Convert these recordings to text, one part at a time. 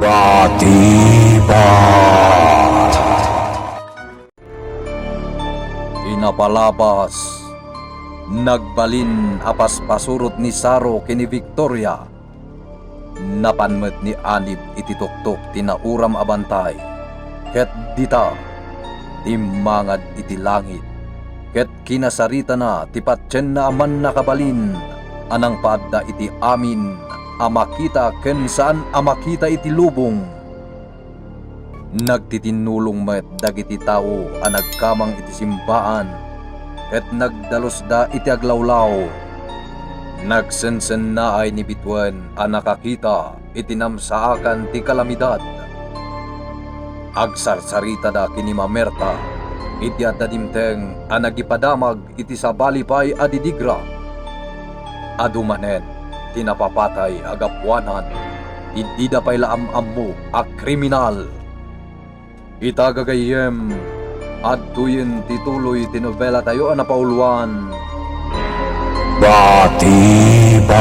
Katibat. Inapalabas, nagbalin apas pasurot ni Saro kini Victoria. Napanmet ni Anib iti tuktok tinauram abantay. Ket dita, timangad iti langit. Ket kinasarita na ti patsen na aman nakabalin. Anang paadda iti amin, amakita ken saan amakita iti lubong. Nagtitinulong met dagiti tao a nagkamang iti simbaan. Ket nagdalosda iti aglawlaw. Nagsensen na ay ni Bituan a nakakita iti namsaakan ti kalamidad. Agsarsarita da kini Mamerta iti adadimteng a nagipadamag iti sabalipay a didigra. Adumanen tinapapatay agapwanan iti da pay laam-ammo a kriminal. Itagagayem adtuyen tituloy ti nobela tayo a napauluan. Katibat.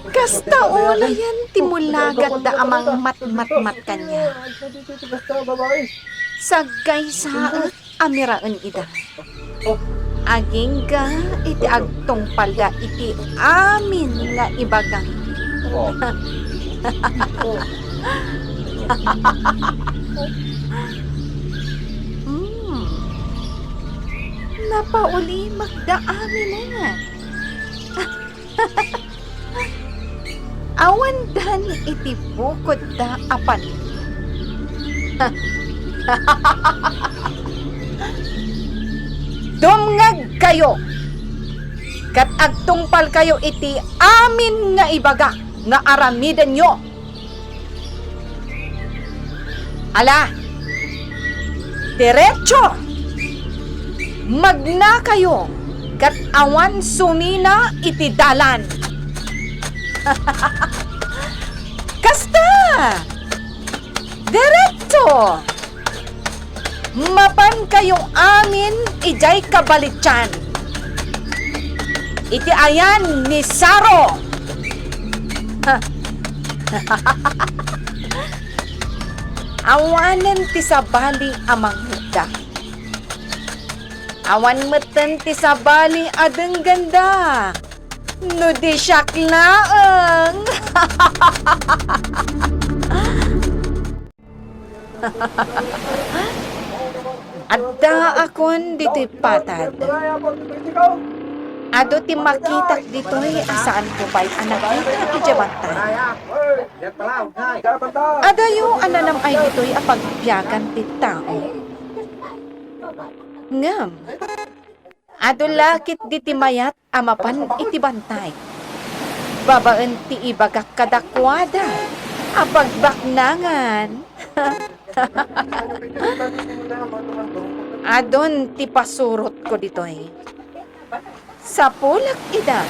Kasta ola yan, timulagat da amang mat-mat-mat kanya. Sagay sa amiraan ida. Aging ga iti agtong palda iti amin nga ibagang. Napauli magdaamin na. Awan dan iti bukod da apan. Dumngag kayo. Kat agtungpal kayo iti amin nga ibaga nga aramidan nyo. Ala, diretso. Magna kayo, kat awan sumina iti dalan. Kasta! Diretso! Mapan kayong amin, ijay kabalityan. Iti ayan ni Saro. Awanen ti sabali amang hudda. Awan meten ti sabali adeng ganda. No di siyak laeng. Adda akon dito'y patad. Ado ti makitak dito'y asaan ko pa'y anakita ijabantay. Adayo ananam ay dito'y apagbiyagan ti tao. Ngam, ado lakit di timayat amapan iti bantay. Babaan ti ibagak kadakwada, apagbaknangan. Adon ti pasurot ko ditoy. Sa pulak ida.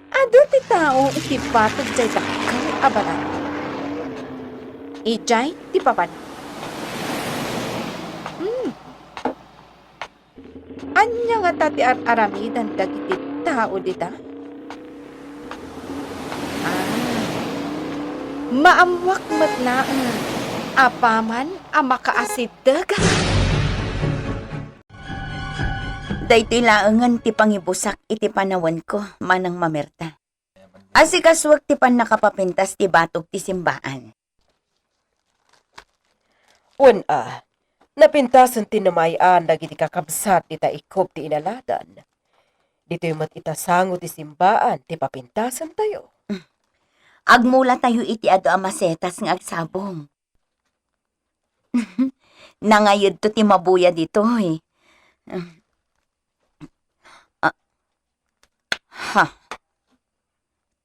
Ado ti tao iti patod jay dakal abalan. Ijay ti papan. Anya nga tati aramidan dagiti tao dita? Maamwak matlaan. Apaman ang makaasid daga. Daytoy laengan ti pangibusak iti panawan ko, manang Mamerta. Asikaswag ti pan nakapapintas ti batog ti simbaan. Napintasan ti namayan dagiti kakabsat ti taikop ti inaladan. Dito'y mat itasango ti simbaan ti papintasan tayo. Agmula tayo iti ado amasetas nga agsabong. Nangayod to ti mabuya dito eh.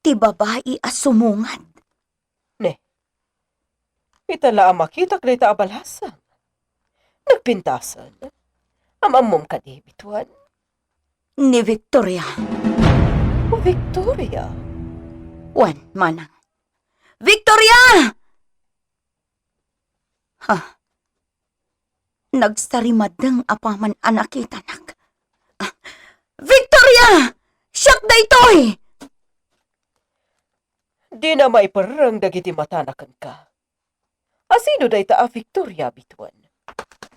Ti babae asumungad. Itala ang makita kay ta abalasan. Nagpintasan. Amamom ka di, bituan. Ni Victoria. O Victoria. Wan, manang. Victoria! Nagsarimadang apaman anak itanak. Victoria! Siyak da itoy! Di na maiparang dagiti matanakan ka. Asino da ita a Victoria bituan?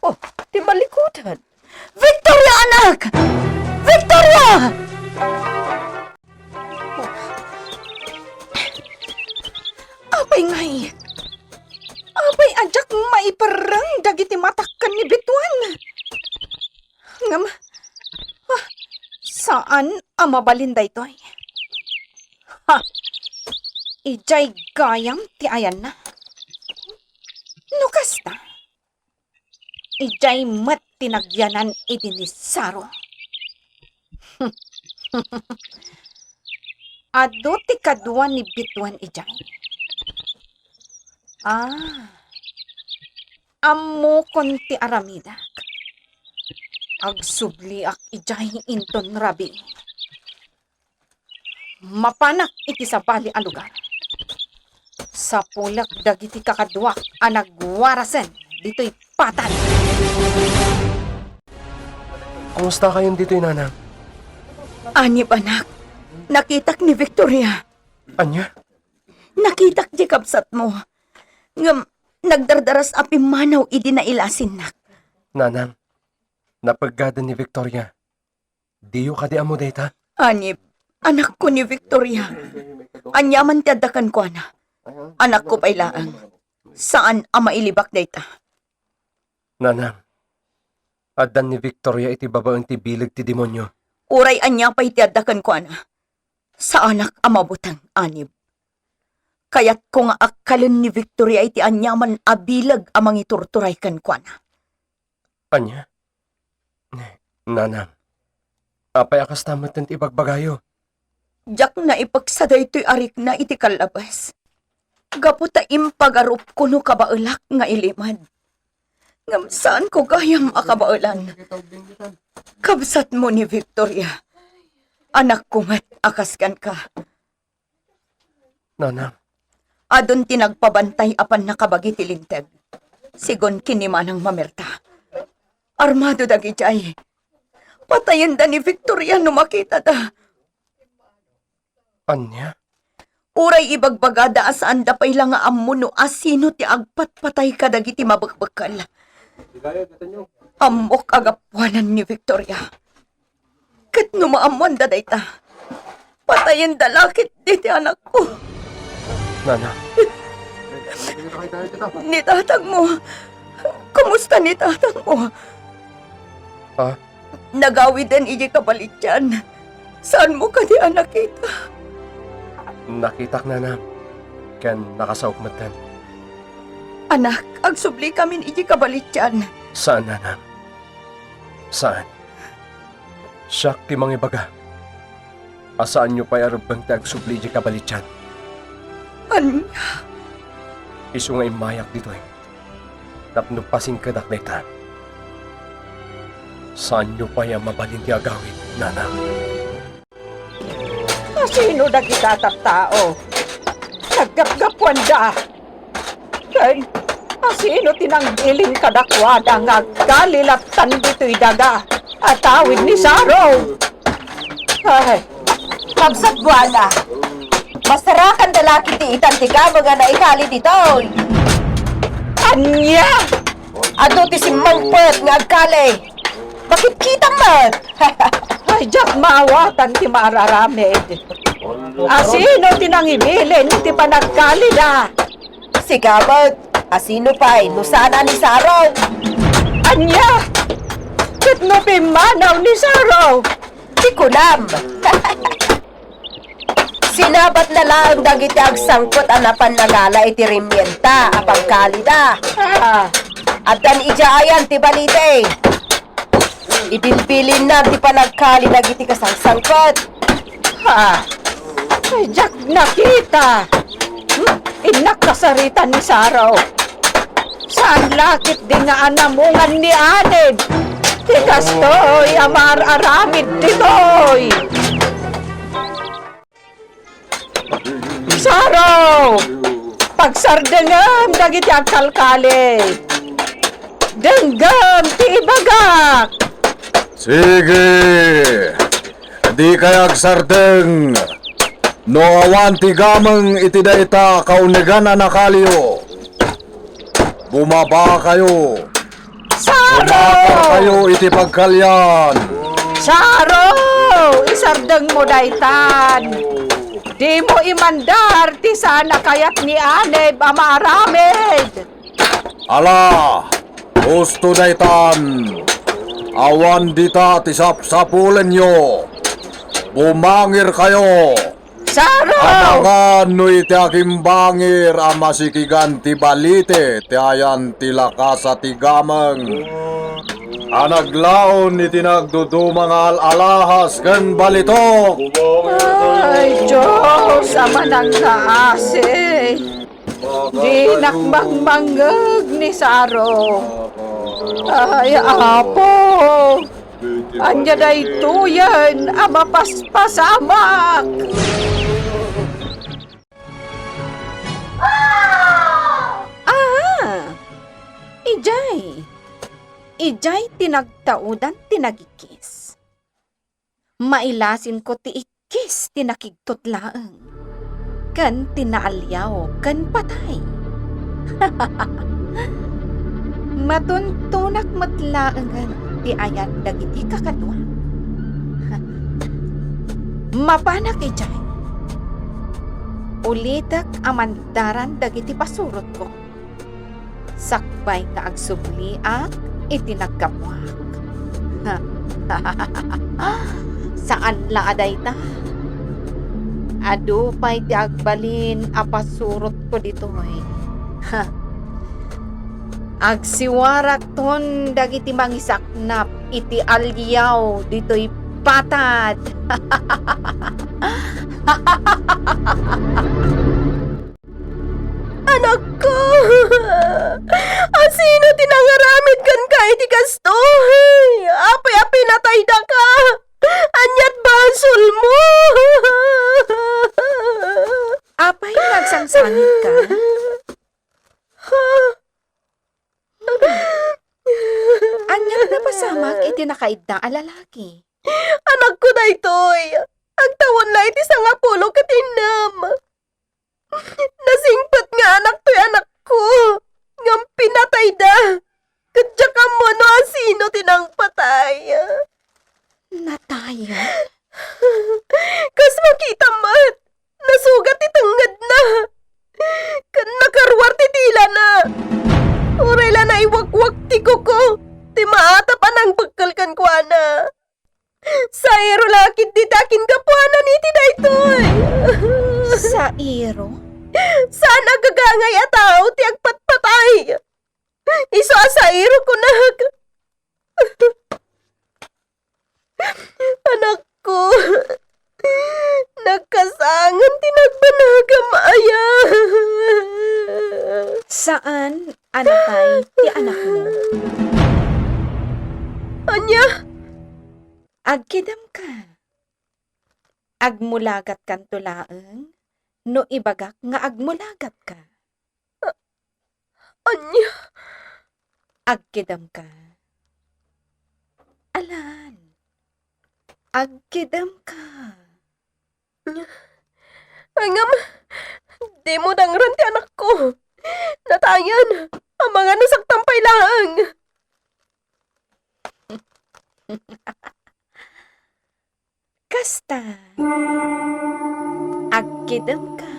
Oh, ti malikutan. Victoria, anak! Victoria! Apay ngay. Apay ajak maiparang dagiti matakkan ni Bituan. Ngam, saan ang mabalinda ito'y? Ha! Ijay gayam ti ayan na. Nukas ta. Ijay mat tinagyanan iti ni Saro. Ado ti kadwa ni Bituan ijay. Ammo kon ti aramidak. Agsubli ak ijay inton rabi. Mapanak iti sabali a lugar. Sa pulak dagiti kakadwak a nagwarasen dito'y patan. Kumusta kayong dito, Nanang? Anip, anak. Nakitak ni Victoria. Anya? Nakitak di kapsat mo. Ngam, nagdardaras api manaw idi na ilasin nak. Nanang, napaggada ni Victoria. Diyo ka di amo data? Anip, anak ko ni Victoria. Anyaman tiadakan ko, ana. Anak ko pa'y laang. Saan ang mailibak data? Nanang, adan ni Victoria iti babaeng ti bilag ti demonyo. Uray anya pa'y tiadakan ko, ana. Sa anak ang mabutang, anip. Kaya't kung akalan ni Victoria iti anyaman abilag amang iturturay kan ko, ana. Anya? Nanang, apay akas tamatan ti bagbagayo. Jak na ipagsada ito'y arik na iti kalabas. Gaputa impagarup ko no kabaulak nga ilimad. Ngam saan ko gayam akabaulan? Kabsat mo ni Victoria. Anak ko mat akaskan ka. Nanang, Adon tinagpabantay apan nakabagi tilinteg. Sigon kinimanang mamerta. Armado dagi jay. Patayin da ni Victoria no makita da. anya? Uray ibagbagada asaan da pay lang nga ammo no asino ti agpatpatay ka dagiti mabakbakal. Amok agapwanan ni Victoria. Kat no maamuan da dayta. Patayin da lakit diti anak ko. Nanang, Ni tatang mo. Kumusta ni tatang mo? Ha? Nagawid din iji kabalityan. Saan mo ka di anak kita? nakitak nanang. Ken nakasaukmatan. Anak, agsubli kami iji kabalityan. Saan, nanang? Saan? Siyak ti mangibaga. Asaan nyo pa'y arubang ti agsubli di kabalityan? Anya, Isu nga imayak dito eh. Napnupasin ka dakdeta. Saan nyo pa'y mabalin ti agawin, nanang? Sino na kita tao? Naggapgapuan da. Ken, sino tinanggiling kadakwada nga galilatan dito'y daga at tawid ni Saro? Ay, Kabsat buwana. Masarakan dalaki ti itantiga mga naikali ditoy. anya! Ado ti simangpet nga agkali. Bakit kita man? Ay, jak maawatan ti mararamid. Sino tinangibilin ti panagkalida? Si Gabat, asino pa'y nusana ni Saro? Anya! Kat no pimanaw ni Saro? Si Kulam. Sinabat na lang dagiti agsangkot anapan nagala iti rimyenta apang kalida. Ah, At dan ijaayan ti balite. Ibilbilin na ti panagkali dagiti kasangsangkot. ha! Ay, jak nakita! Inak kasaritan ni Saro. Saan lakit din nga anamungan ni Anid? Tikas to'y amar aramid dito'y! Saro! Pagsardengam dagiti agkalkali. Denggam ti ibagak! Sige! Di kayag sardeng! No awan ti gamang iti dayta kaunigan na nakalyo. Bumaba kayo! Saro! Bumakar kayo iti pagkalyan! Saro! Isardeng mo daytan! Di mo imandar ti sana kayat ni Aneb amaramid! Ala! Gusto daytan! Awan dita ti sapsapulen nyo! Bumangir kayo! Saro! Amangan no iti akimbangir ama sikigan ti balite ti ayan ti lakas at ti gamang. Anaglaon iti nagdudumang alahas ken balitok. Ay, Diyos, ama ng kaasi. Di nakmangmangag ni Saro. Ay, apo. Anya na ito yan, ama paspasamak. Ijay. Ijay tinagtaudan tinagikis. Mailasin ko ti ikis tinakigtutlaang. Kan tinaalyaw, kan patay. Matuntunak matlaangan ti ayan dagiti kakadwa. Mapanak ijay. Ulitak amandaran dagiti pasurot ko. Sakbay nga agsubli at itinagkamuak. Saan la aday ta? Adu pa'y ti agbalin apasurot ko ditoy. Agsiwarak ton dagiti mangisaknap iti alyaw ditoy patad. Anak ko! Asino tinangaramid kan ka iti kastoy? Apay-apay natay da ka! Anyat basol mo! Apay nagsangsangit ka? Anyat na pasamak iti nakaidda a lalaki. Anak ko na itoy! Agtawan la iti sangapulo katinam! Nasingpat nga anak to'y anak ko! Ngam pinatay da! Kadya ka mo no asino tinang patay! Nataya? Kas makita mat! Nasugat itangad na! Kan nakarwar titila na! Urela na iwagwag ti ko! Ti maata pa nang bagkal kan kwa na! Sayro lakit ditakin ka po na niti daytoy! Sa iro? Saan agagangay at tao ti agpatpatay? Iso asayro ko nag... Anak ko, nagkasangan tinagbanaga maaya. Saan anatay ti anak mo? Anya, Agkidam ka. Agmulagat kan tulaeng, no ibagak nga agmulagat ka. anya, Agkidam ka. Alan. Agkidam ka. angam, di mo dangran ti anak ko. Natayan, ang mga nasaktang pailaang. Kasta. Agkidam ka.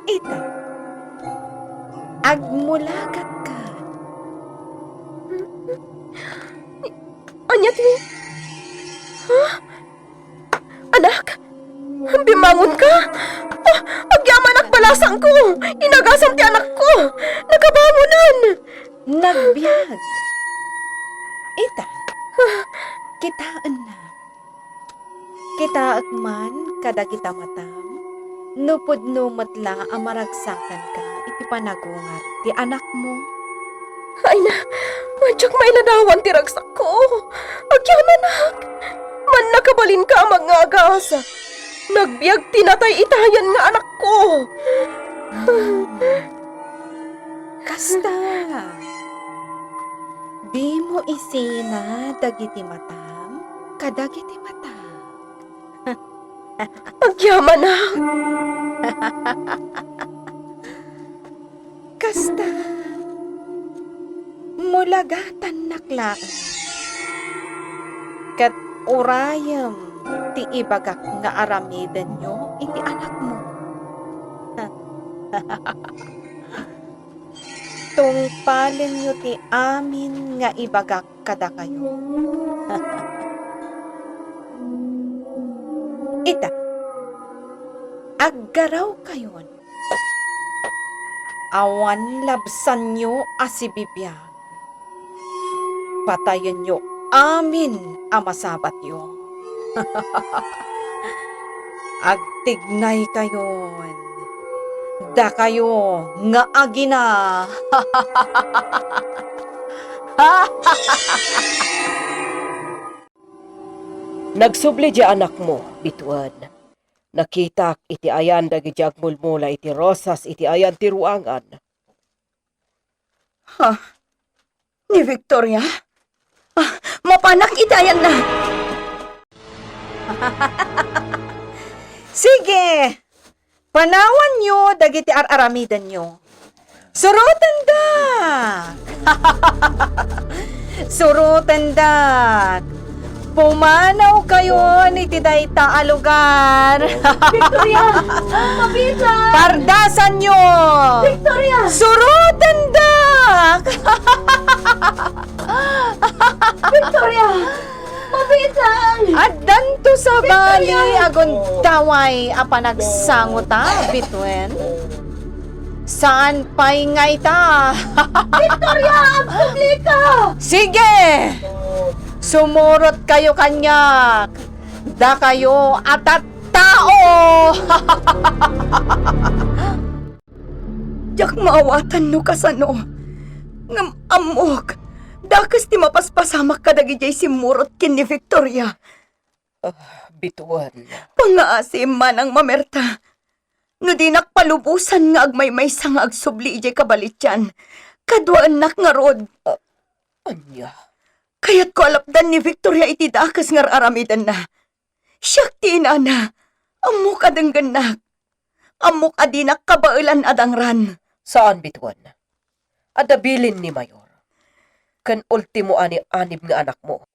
Ita. Agmulagat ka. Anya ti? Ha? Anak? Bimangon ka? Oh, agyaman balasang ko! Inagasam ti anak ko! Nakabangonan! Nagbiag. Ita. Kitaan na. Kitaak man kada kita matam. Nupod numatla amaragsakan ka iti panagungat ti anak mo. Ay na, madyak may ladawan ti ragsak ko. Agyaman anak! Man nakabalin ka ang mga agasa. Nagbiag tinatay itayan nga anak ko. Kasta. Di mo isina dagiti matam, kadagiti matam. Agyaman na. Kasta. Mulagatan naklaan. Kat urayam ti ibagak nga aramiden nyo iti anak mo. Tungpalin nyo ti amin nga ibagak kada kayo. Ita, aggaraw kayon. Awan labsan nyo asibibiyag. Patayan nyo amin amasabat yo. Agtignay kayon. Da kayo nga agina. Nagsubli di anak mo, bituan. Nakitak iti ayan dagi agmulmula iti rosas iti ayan ti ruangan. Ha? Ni Victoria? Mapanak itayan na. Sige! Panawan nyo dagiti aramidan nyo. Surutan da! Surutan da! Pumanaw kayo ni Tiday Taalugan. Victoria! Mabisa! Pardasan nyo! Victoria! Surutan da! Victoria! Mabisa! At danto sa bali agon daway a panagsanguta bitwen. Saan pa'y ngay ta? Victoria! Absubli ka! Sige! Sumurot kayo kanyak. Da kayo atat tao! Jak maawatan no kasano. Ngam amok. Dakas ti mapaspasamak kadagi jay simurot kin ni Victoria. Bituan. Pangaasim man ang mamerta. No di nakpalubusan nga agmay-may sang agsubli jay kabalityan. Kadwaan nak nga rod. Anya? Kaya't ko alapdan ni Victoria iti dakas nga aramidan na. Siyak ti inana. Amok adang ganak. Amok adinak kabailan adang ran. Saan bituan? Adabilin ni Mayor. Kan ultimo anib nga anak mo.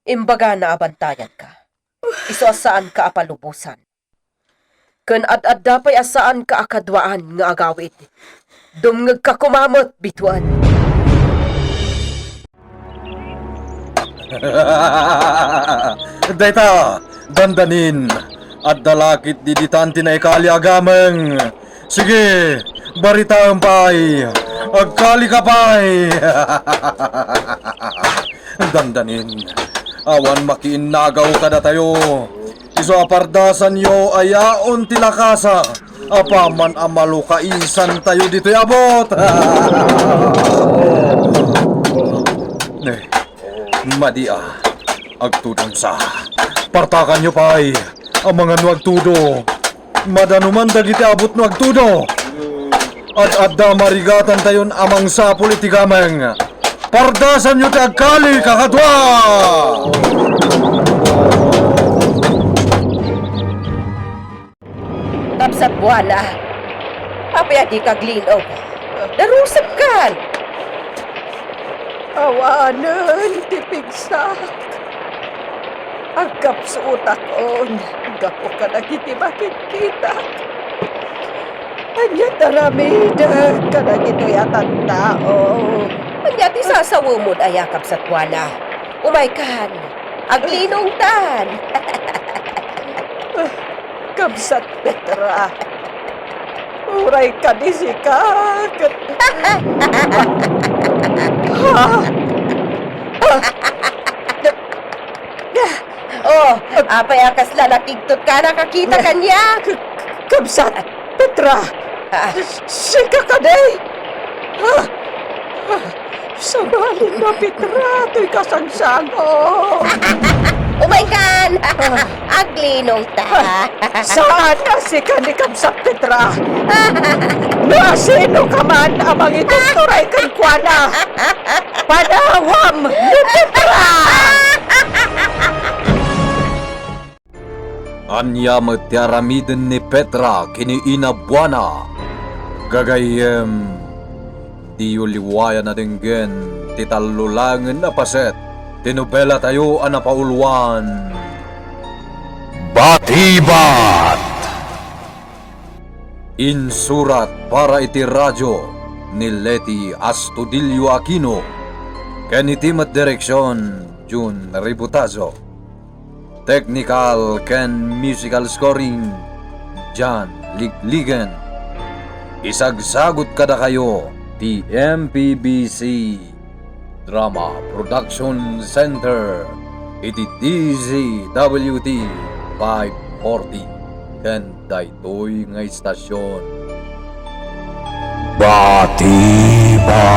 Imbaga na abantayan ka. Iso asaan ka apalubusan. Kan ad dapay asaan ka akadwaan nga agawid. Dumngag ka kumamot, bituan. Dayta, dandanin, at dalakit diditanti na ikali agameng. Sige, baritaan pa'y, agkali ka pa'y. Dandanin, awan makiinagaw kada tayo. Iso apardasan yo ayaon tilakasa. Apaman amalukaisan tayo dito'y abot. Madia, agtudon sa. Partakan nyo pa'y, ang mga nuagtudo. Madanuman dagiti abot nuagtudo. At adda marigatan tayon amang sa politikameng. Pardasan nyo ti agkali kakadwa! Kapsat buwana. Apaya di kaglinog. Narusap kan. Awanan, tipigsak. Agkap sa utak on. Gapo ka na kiti makikita. Anya taramida ka na kito yatang tao. Anya ti sasawo mo aya kapsat buwana. Umaykan. Aglinong tan. Kamsat Petra. Uray ka di sikat. Oh, apay akas lalakigtot ka nakakita kanya. Kamsat Petra. Ah, Sika ka day. Sabalin na Petra. To'y kasangsango. Umaykan! Aglinong ta! Saan na si Kanikam sa Petra? Na sino ka man amang itutturay kang kwana? Panawam ni Petra! Anya matiaramiden ni Petra kini Ina Buana. Gagayem, di uliwaya na dinggen, titalulangan na paset, tinubela tayo anapaulwan. Batibat! Insurat para iti radyo ni Leti Astudillo Aquino. Kanitimat direksyon, Jun Ributazo. Technical ken musical scoring, John Ligligan. Isagsagot kada kayo, ti MPBC Drama Production Center, iti DZWT 540, ken daytoy nga istasyon. Batiba!